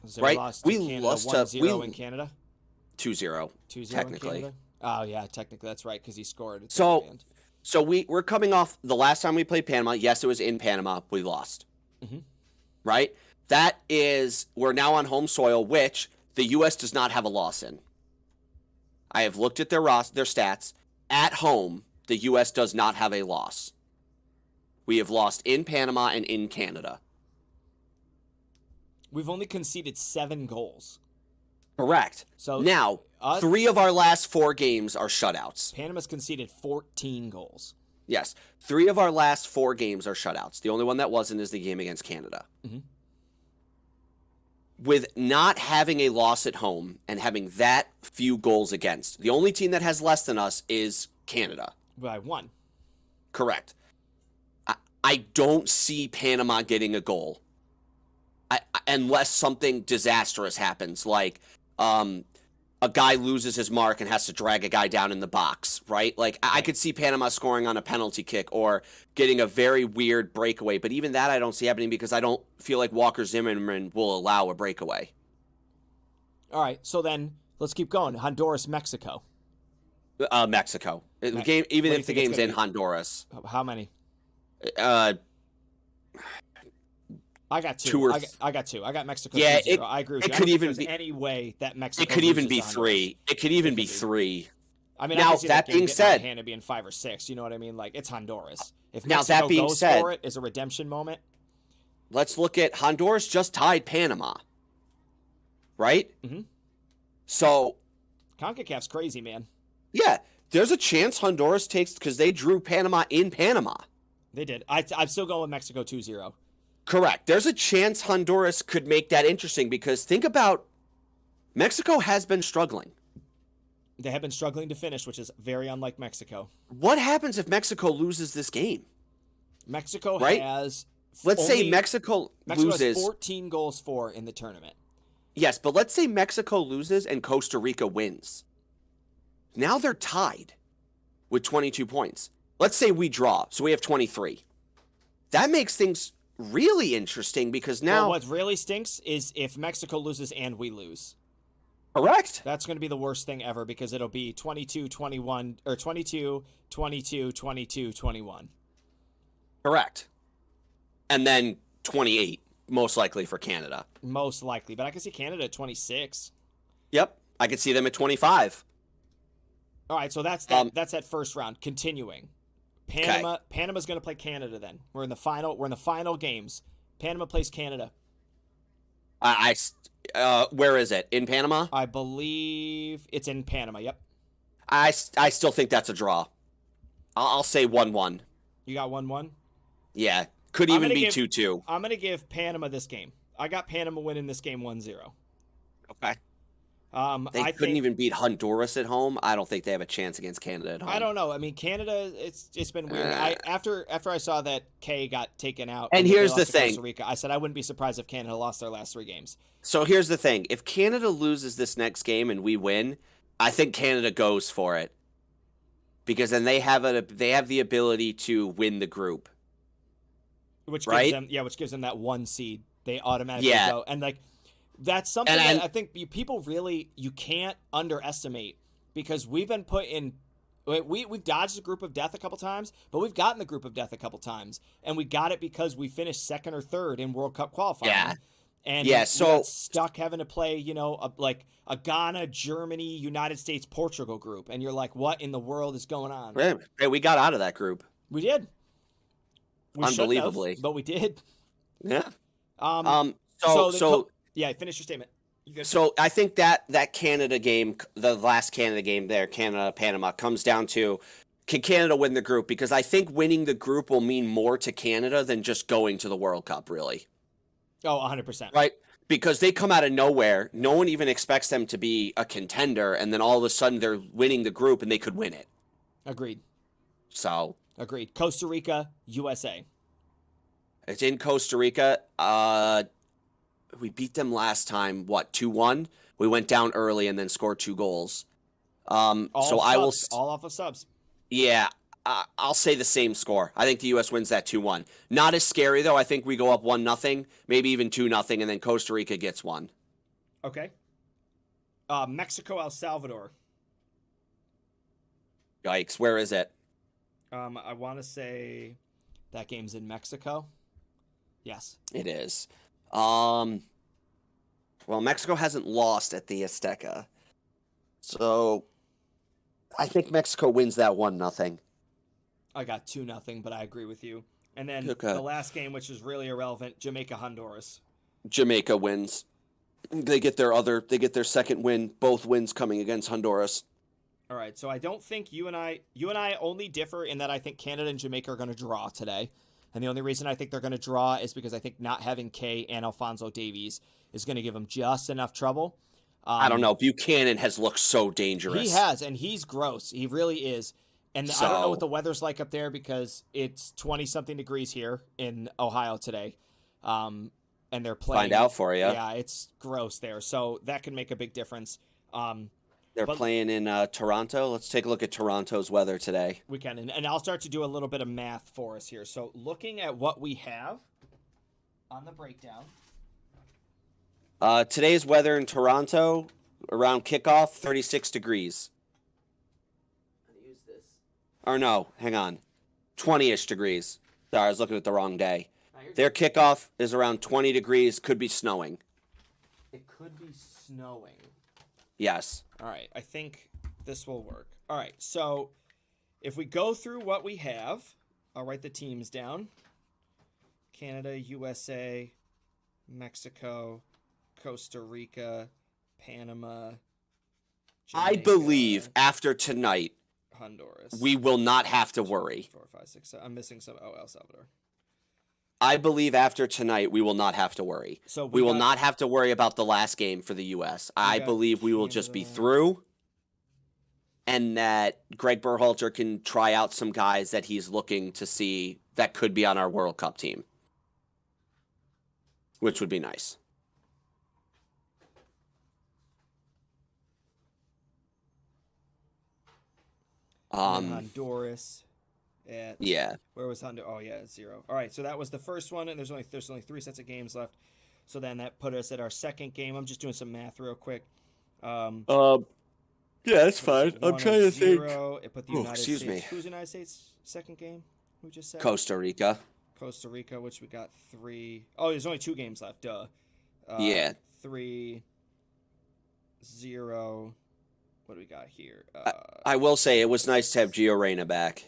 So right? We lost 1-0 in Canada? 2-0, 2-0 technically. In Canada? Oh, yeah, technically that's right, because he scored. So we're coming off the last time we played Panama. Yes, it was in Panama. We lost. Mm-hmm. Right? We're now on home soil, which the U.S. does not have a loss in. I have looked at their stats. At home, the U.S. does not have a loss. We have lost in Panama and in Canada. We've only conceded 7 goals. Correct. So now, 3 of our last 4 games are shutouts. Panama's conceded 14 goals. Yes. 3 of our last 4 games are shutouts. The only one that wasn't is the game against Canada. Mm-hmm. With not having a loss at home and having that few goals against, the only team that has less than us is Canada. By 1. Correct. I don't see Panama getting a goal. Unless something disastrous happens, like a guy loses his mark and has to drag a guy down in the box, right? Like, I could see Panama scoring on a penalty kick or getting a very weird breakaway, but even that I don't see happening because I don't feel like Walker Zimmerman will allow a breakaway. All right, so then let's keep going. Honduras, Mexico. Mexico. The Me- game, what even do you if the think it's game's gonna in be? Honduras. How many? Uh, I got two two. or I got two. I got Mexico yeah, 2-0. I agree with it you. I could don't think even there's be any way that it Mexico could even loses be to Honduras. 3. It could It even be could be. 3. I mean, I Now can see that that game being getting out of said, hand and being 5 or 6. You know what I mean? Like, it's Honduras. If now that Mexico being goes said, for it as a redemption moment, let's look at Honduras just tied Panama, right? Mhm. So CONCACAF's crazy, man. yeah, there's a chance Honduras takes because they drew Panama in Panama. They did. I'm still going with Mexico 2-0. Correct. There's a chance Honduras could make that interesting because think about Mexico has been struggling. They have been struggling to finish, which is very unlike Mexico. What happens if Mexico loses this game? Mexico Right? has Let's say only Mexico Mexico has loses. 14 goals for in the tournament. Yes, but let's say Mexico loses and Costa Rica wins. Now they're tied with 22 points. Let's say we draw, so we have 23. That makes things really interesting because now. Well, what really stinks is if Mexico loses and we lose. Correct. That's going to be the worst thing ever because it'll be 22-21 or 22-22-22-21. Correct. And then 28, most likely for Canada. Most likely, but I can see Canada at 26. Yep. I could see them at 25. All right, so that's that. That's that first round. Continuing, Panama. Okay. Panama's going to play Canada. Then we're in the final. We're in the final games. Panama plays Canada. Where is it? In Panama? I believe it's in Panama. Yep. I still think that's a draw. I'll say 1-1. You got 1-1. Yeah. Could I'm even gonna be give- 2-2. I'm going to give Panama this game. I got Panama winning this game 1-0. Okay. They I couldn't think, even beat Honduras at home. I don't think they have a chance against Canada at home. I don't know. I mean, Canada. It's been weird. After I saw that K got taken out, And that they here's lost the to thing. Costa Rica, I said I wouldn't be surprised if Canada lost their last 3 games. So here's the thing. If Canada loses this next game and we win, I think Canada goes for it. Because then they have the ability to win the group. Which Right? which gives them that 1 seed. They automatically Yeah. go, and like that's something And that I think people really you can't underestimate because we've been put in. We've dodged the group of death a couple times, but we've gotten the group of death a couple times, and we got it because we finished 2nd or 3rd in World Cup qualifying. Yeah. And Yeah, we so- got stuck having to play, like a Ghana, Germany, United States, Portugal group, and you're like, what in the world is going on? Hey, we got out of that group. We did. We shouldn't have, Unbelievably. but we did. Yeah. So yeah, finish your statement. You good? So I think that Canada game, the last Canada game there, Canada Panama, comes down to can Canada win the group? Because I think winning the group will mean more to Canada than just going to the World Cup, really. Oh, 100%. Right? Because they come out of nowhere. No one even expects them to be a contender, and then all of a sudden they're winning the group and they could win it. Agreed. So Agreed. Costa Rica, USA. it's in Costa Rica. We beat them last time, 2-1? We went down early and then scored 2 goals. All off of subs. Yeah, I'll say the same score. I think the U.S. wins that 2-1. Not as scary, though. I think we go up 1-0, maybe even 2-0, and then Costa Rica gets 1. Okay. Mexico, El Salvador. Yikes, where is it? I want to say that game's in Mexico. Yes. It is. Well, Mexico hasn't lost at the Azteca. So I think Mexico wins that 1-0. I got 2-0, but I agree with you. And then Okay. the last game, which is really irrelevant, Jamaica, Honduras. Jamaica wins. They get their second win, both wins coming against Honduras. All right, so I don't think you and I only differ in that I think Canada and Jamaica are going to draw today. And the only reason I think they're going to draw is because I think not having Kay and Alphonso Davies is going to give them just enough trouble. I don't know. Buchanan has looked so dangerous. He has, and he's gross. He really is. And I don't know what the weather's like up there because it's 20-something degrees here in Ohio today. And they're playing. Find out for you. Yeah, it's gross there. So that can make a big difference. They're playing in Toronto. Let's take a look at Toronto's weather today. We can. And I'll start to do a little bit of math for us here. So looking at what we have on the breakdown. Today's weather in Toronto around kickoff, 36 degrees. Or no, hang on. 20-ish degrees. Sorry, I was looking at the wrong day. Now, you're Their good. kickoff is around 20 degrees, could be snowing. It could be snowing. Yes. All right, I think this will work. All right, so if we go through what we have, I'll write the teams down. Canada, USA, Mexico, Costa Rica, Panama, I Jamaica, believe after tonight, Honduras. we will not have to worry. 4, 5, 6, 7. I'm missing some. Oh, El Salvador. I believe after tonight, we will not have to worry. So We will got- not have to worry about the last game for the U.S. I got believe we will just be Canada. through, and that Greg Berhalter can try out some guys that he's looking to see that could be on our World Cup team, which would be nice. And then Honduras. Yeah. Where was Honduras? Oh yeah, 0. All right, so that was the first one, and there's only 3 sets of games left. So then that put us at our second game. I'm just doing some math real quick. Yeah, that's fine. I'm trying to think. 0. It put the Oh, United excuse States. me. Who's the United States second game? Who just said? Costa Rica. Costa Rica, which we got 3. Oh, there's only 2 games left. Duh. Yeah. 3-0. What do we got here? I will say it was nice to have Gio Reyna back.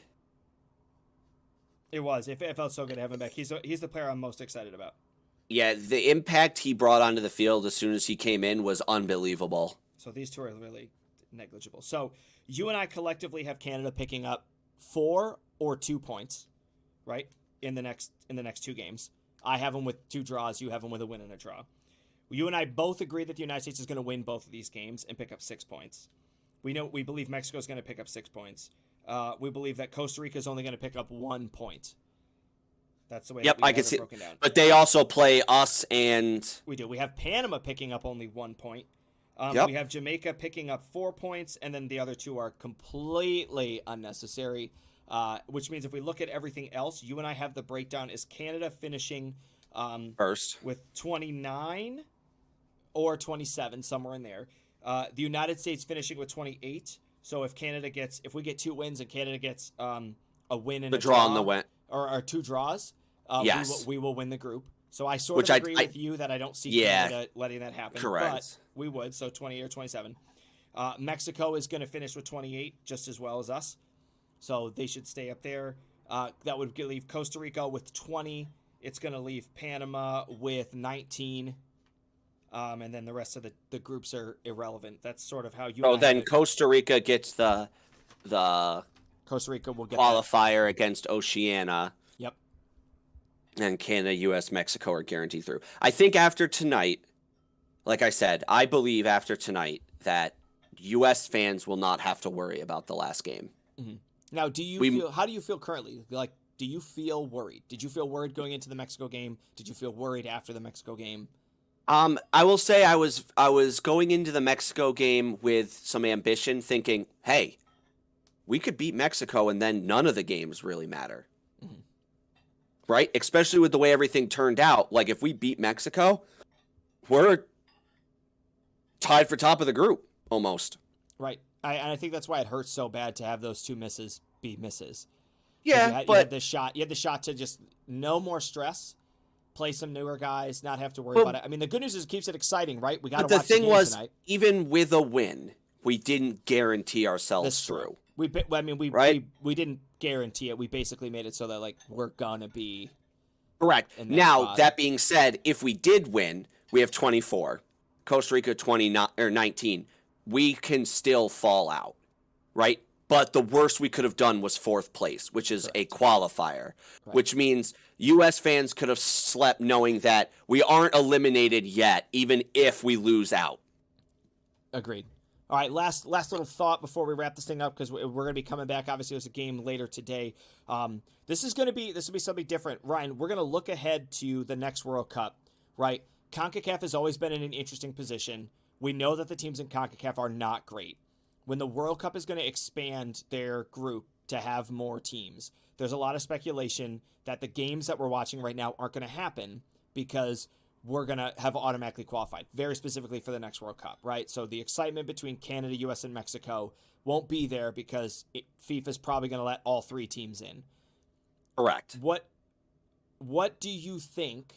It was. It felt so good to have him back. He's the player I'm most excited about. Yeah, the impact he brought onto the field as soon as he came in was unbelievable. So these two are really negligible. So you and I collectively have Canada picking up 4 or 2 points, right? In the next 2 games. I have them with 2 draws. You have them with a win and a draw. You and I both agree that the United States is going to win both of these games and pick up 6 points. We believe Mexico is going to pick up 6 points. We believe that Costa Rica is only going to pick up 1 point. That's the way. Yep, that we I have can it see. broken down. But they also play us and. We do. We have Panama picking up only 1 point. Yep. We have Jamaica picking up 4 points, and then the other 2 are completely unnecessary. Which means if we look at everything else, you and I have the breakdown is Canada finishing First. with 29 or 27, somewhere in there. The United States finishing with 28. So if we get 2 wins and Canada gets a win and The a draw on the win. or 2 draws, Yes. we will win the group. So I sort Which of I- agree I- with you that I don't see Yeah. Canada letting that happen. Correct. But we would, so 20 or 27. Mexico is going to finish with 28 just as well as us. So they should stay up there. That would leave Costa Rica with 20. It's going to leave Panama with 19. And then the rest of the groups are irrelevant. That's sort of how you. Oh, and I have then it. Costa Rica gets the Costa Rica will get qualifier against Oceania, Yep. and Canada, U.S., Mexico are guaranteed through. I think after tonight, like I said, I believe after tonight that U.S. fans will not have to worry about the last game. Mm-hmm. Now, how do you feel currently? Like, do you feel worried? Did you feel worried going into the Mexico game? Did you feel worried after the Mexico game? I will say I was going into the Mexico game with some ambition, thinking, hey, we could beat Mexico and then none of the games really matter. Mm-hmm. Right? Especially with the way everything turned out. Like, if we beat Mexico, we're tied for top of the group, almost. Right. And I think that's why it hurts so bad to have those 2 misses be misses. Yeah, you had the shot to just no more stress, play some newer guys, not have to worry about it. I mean, the good news is it keeps it exciting, right? We got to But watch the thing game was, tonight. even with a win, we didn't guarantee ourselves That's through. true. Right? we didn't guarantee it. We basically made it so that like we're gonna be Correct. in that Now, spot. that being said, if we did win, we have 24. Costa Rica 19. We can still fall out, right? But the worst we could have done was 4th place, which is a qualifier, which means U.S. fans could have slept knowing that we aren't eliminated yet, even if we lose out. Agreed. All right, last little thought before we wrap this thing up, because we're going to be coming back. Obviously, there's a game later today. This will be something different. Ryan, we're going to look ahead to the next World Cup, right? CONCACAF has always been in an interesting position. We know that the teams in CONCACAF are not great. When the World Cup is going to expand their group to have more teams, there's a lot of speculation that the games that we're watching right now aren't going to happen because we're going to have automatically qualified, very specifically for the next World Cup, right? So the excitement between Canada, US, and Mexico won't be there because FIFA's probably going to let all 3 teams in. Correct. What do you think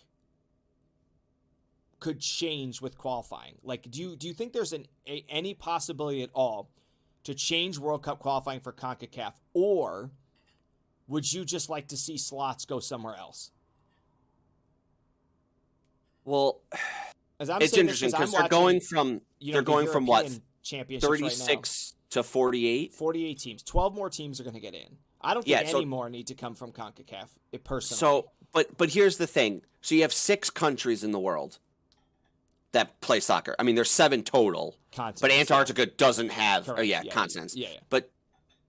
could change with qualifying? Like, do you think there's any possibility at all to change World Cup qualifying for CONCACAF, or would you just like to see slots go somewhere else? Well, it's interesting because they're going from what, championships 36 to 48. 48 teams. 12 more teams are going to get in. I don't think any more need to come from CONCACAF, personally. So, but here's the thing. So you have 6 countries in the world that play soccer. I mean, there's 7 total. Continents, but Antarctica doesn't have, continents. Yeah. But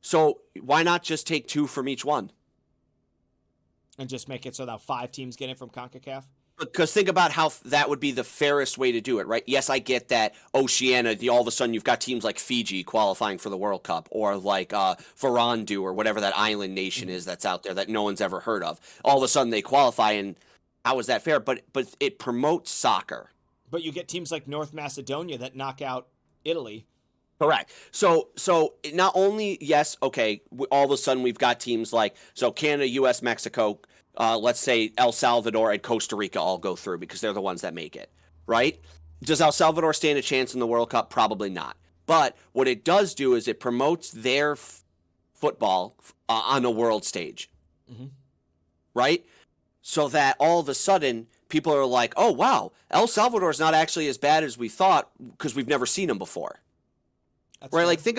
so why not just take 2 from each one? And just make it so that 5 teams get in from CONCACAF? Because think about how that would be the fairest way to do it, right? Yes, I get that Oceania, all of a sudden you've got teams like Fiji qualifying for the World Cup, or like Varandu, or whatever that island nation is that's out there that no one's ever heard of. All of a sudden they qualify, and how is that fair? But it promotes soccer. But you get teams like North Macedonia that knock out Italy. Correct. So not only, yes, okay, all of a sudden we've got teams like, so Canada, U.S., Mexico, let's say El Salvador and Costa Rica all go through because they're the ones that make it, right? Does El Salvador stand a chance in the World Cup? Probably not. But what it does do is it promotes their football on a world stage, right? So that all of a sudden people are like, oh, wow, El Salvador is not actually as bad as we thought because we've never seen them before. That's right? Fair. Like think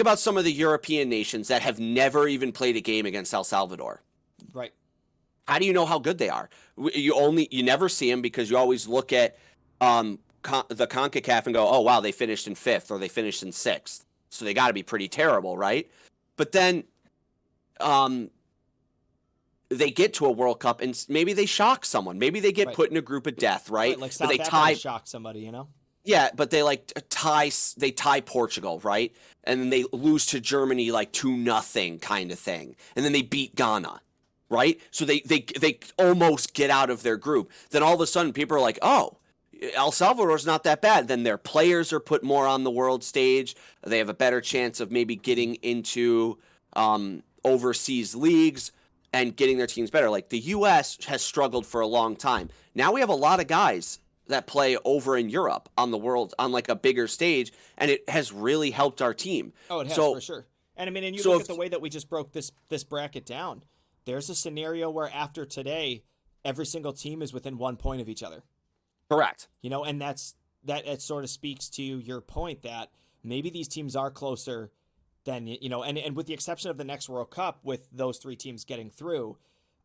about some of the European nations that have never even played a game against El Salvador. Right. How do you know how good they are? You never see them because you always look at the CONCACAF and go, oh, wow, they finished in 5th or they finished in 6th. So they got to be pretty terrible, right? But then they get to a World Cup and maybe they shock someone. Maybe they get put in a group of death, right? Like South Africa shock somebody, you know? Yeah, but they tie Portugal, right? And then they lose to Germany like 2-0 kind of thing. And then they beat Ghana. Right? So they almost get out of their group. Then all of a sudden people are like, oh, El Salvador's not that bad. Then their players are put more on the world stage. They have a better chance of maybe getting into overseas leagues and getting their teams better. Like the U.S. has struggled for a long time. Now we have a lot of guys that play over in Europe on like a bigger stage, and it has really helped our team. Oh, it has for sure. And I mean, and you look at the way that we just broke this bracket down. There's a scenario where after today, every single team is within 1 point of each other. Correct. You know, and that sort of speaks to your point that maybe these teams are closer than, you know, and with the exception of the next World Cup with those 3 teams getting through,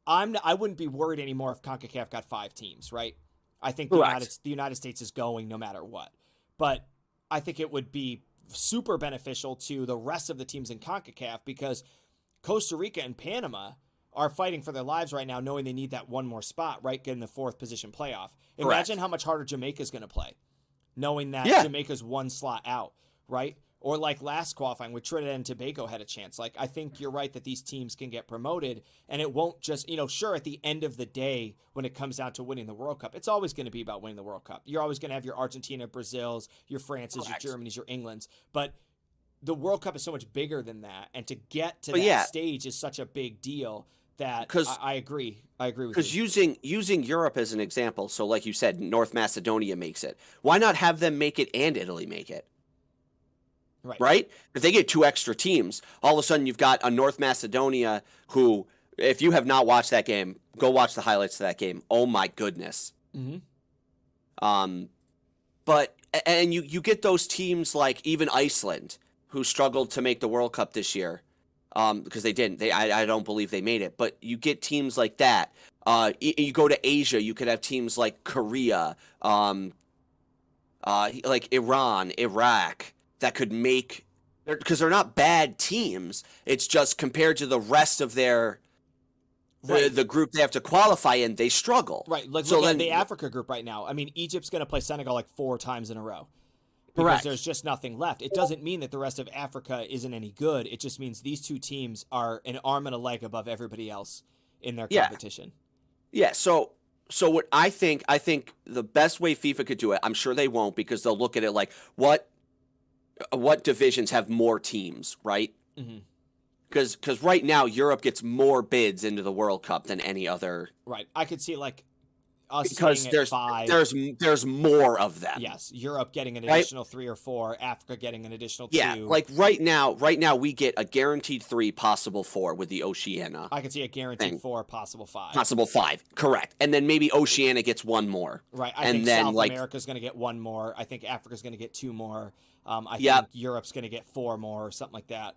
I wouldn't be worried anymore if CONCACAF got 5 teams, right? I think the United States is going no matter what. But I think it would be super beneficial to the rest of the teams in CONCACAF because Costa Rica and Panama are fighting for their lives right now, knowing they need that one more spot, right? Getting the 4th position playoff. Imagine how much harder Jamaica's going to play, knowing that Jamaica's 1 slot out, right? Or like last qualifying with Trinidad and Tobago had a chance. Like, I think you're right that these teams can get promoted, and it won't just, you know, sure, at the end of the day, when it comes down to winning the World Cup, it's always going to be about winning the World Cup. You're always going to have your Argentina, Brazils, your Frances, your Germanys, your Englands, but the World Cup is so much bigger than that, and to get to that stage is such a big deal. That I agree with you. Because using Europe as an example, so like you said, North Macedonia makes it. Why not have them make it and Italy make it? Right? If they get 2 extra teams, all of a sudden you've got a North Macedonia who, if you have not watched that game, go watch the highlights of that game. Oh my goodness. But you get those teams like even Iceland who struggled to make the World Cup this year. Because they didn't. I don't believe they made it. But you get teams like that. You go to Asia, you could have teams like Korea, like Iran, Iraq, that could make, because they're not bad teams. It's just compared to the rest of their the group they have to qualify in, they struggle. Right. Look at the Africa group right now. I mean, Egypt's going to play Senegal like 4 times in a row. Because there's just nothing left. It doesn't mean that the rest of Africa isn't any good. It just means these 2 teams are an arm and a leg above everybody else in their competition. Yeah. So So what I think the best way FIFA could do it, I'm sure they won't because they'll look at it like what divisions have more teams, right? Mm-hmm. Because right now Europe gets more bids into the World Cup than any other Right. I could see like us because staying at 5. there's more of them. Yes, Europe getting an Right? additional 3 or 4, Africa getting an additional Yeah, 2. like right now we get a guaranteed 3, possible 4 with the Oceania I could see a guaranteed thing. 4, possible 5. Possible 5, correct. And then maybe Oceania gets 1 more. Right. I And think then South like America's going to get 1 more. I think Africa's going to get 2 more. I yeah, think Europe's going to get 4 more or something like that.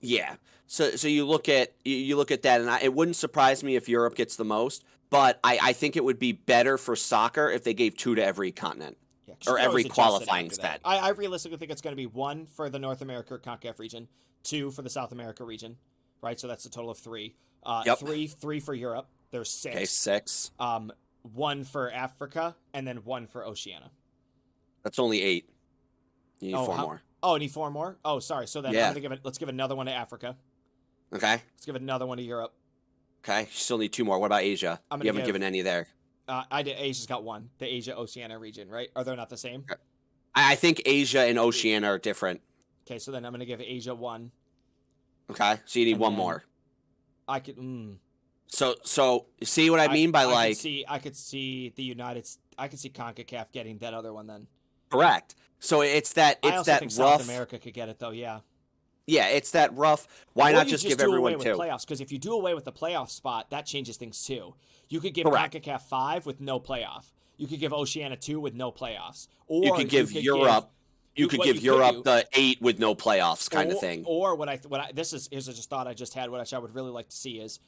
yeah. So you look at that, and it wouldn't surprise me if Europe gets the most, but I think it would be better for soccer if they gave 2 to every continent Yeah, or every qualifying stat. stat. I realistically think it's going to be 1 for the North America or CONCACAF region, 2 for the South America region, right? So that's a total of 3. Yep. 3 for Europe. There's 6. Okay, 6. 1 for Africa, and then 1 for Oceania. That's only 8. You need 4 more. Oh, need 4 more? Oh, sorry. So then Yeah. let's give another one to Africa. Okay. Let's give another one to Europe. Okay. You still need 2 more. What about Asia? You haven't given any there. Asia's got 1. The Asia Oceania region, right? Are they not the same? I think Asia and Oceania are different. Okay, so then I'm gonna give Asia 1. Okay. So you need And 1 then more. I could. So you see what I mean by like I could see CONCACAF getting that other one then. correct. So it's that I also think rough. South America could get it though. Yeah. Yeah, it's that rough. Why Or not you just give do everyone away 2? with playoffs? Because if you do away with the playoff spot, that changes things too. You could give Correct. CONCACAF 5 with no playoff. You could give Oceania 2 with no playoffs. Or You could give Europe. You could give Europe the 8 with no playoffs kind of thing. Or here's a just thought I just had. What I would really like to see is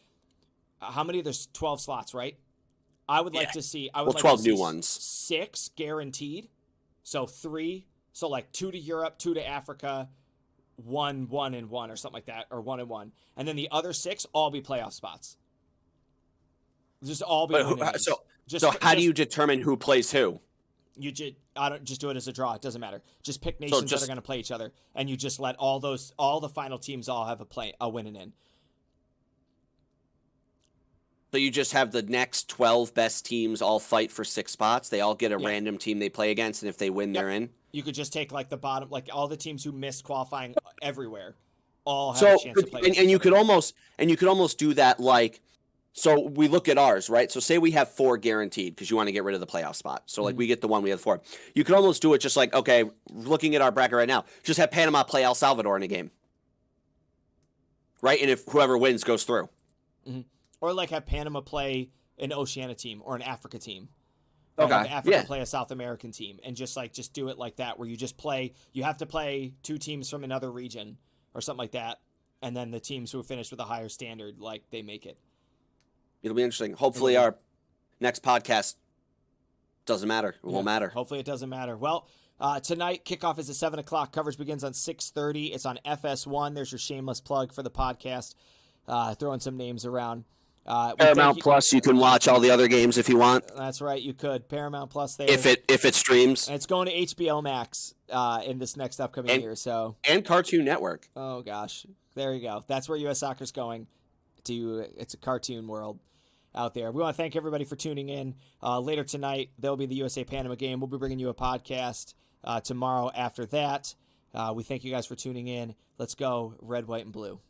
how many. There's 12 slots, right? I would like to see. I would like 12 to see new ones. 6 guaranteed. So 3. So like 2 to Europe, 2 to Africa, 1, 1, and 1, or something like that, or 1 and 1, and then the other 6 all be playoff spots. Just all be. So how do you determine who plays who? I don't just do it as a draw. It doesn't matter. Just pick nations that are going to play each other, and you just let all the final teams all have a win and in. So you just have the next 12 best teams all fight for 6 spots. They all get a random team they play against, and if they win, they're in. You could just take like the bottom, like all the teams who missed qualifying everywhere, all have a chance to play. And you could almost do that like. So we look at ours, right? So say we have 4 guaranteed because you want to get rid of the playoff spot. So like we get the 1, we have 4. You could almost do it just like, okay, looking at our bracket right now, just have Panama play El Salvador in a game, right? And if whoever wins goes through. Mm-hmm. Or like have Panama play an Oceania team or an Africa team. Okay. Have Africa play a South American team, and just do it like that, where you just play. You have to play 2 teams from another region or something like that, and then the teams who finish with a higher standard, like they make it. It'll be interesting. Hopefully our next podcast doesn't matter. It won't matter. Hopefully it doesn't matter. Well, tonight kickoff is at 7:00. Coverage begins on 6:30. It's on FS1. There's your shameless plug for the podcast. Throwing some names around. Paramount Plus, you can watch all the other games if you want. That's right, you could. Paramount Plus there. If it streams. And it's going to HBO Max in this next upcoming year. So and Cartoon Network. Oh gosh, there you go. That's where U.S. Soccer's going. It's a cartoon world out there. We want to thank everybody for tuning in. Later tonight, there'll be the USA Panama game. We'll be bringing you a podcast tomorrow after that. We thank you guys for tuning in. Let's go red, white, and blue.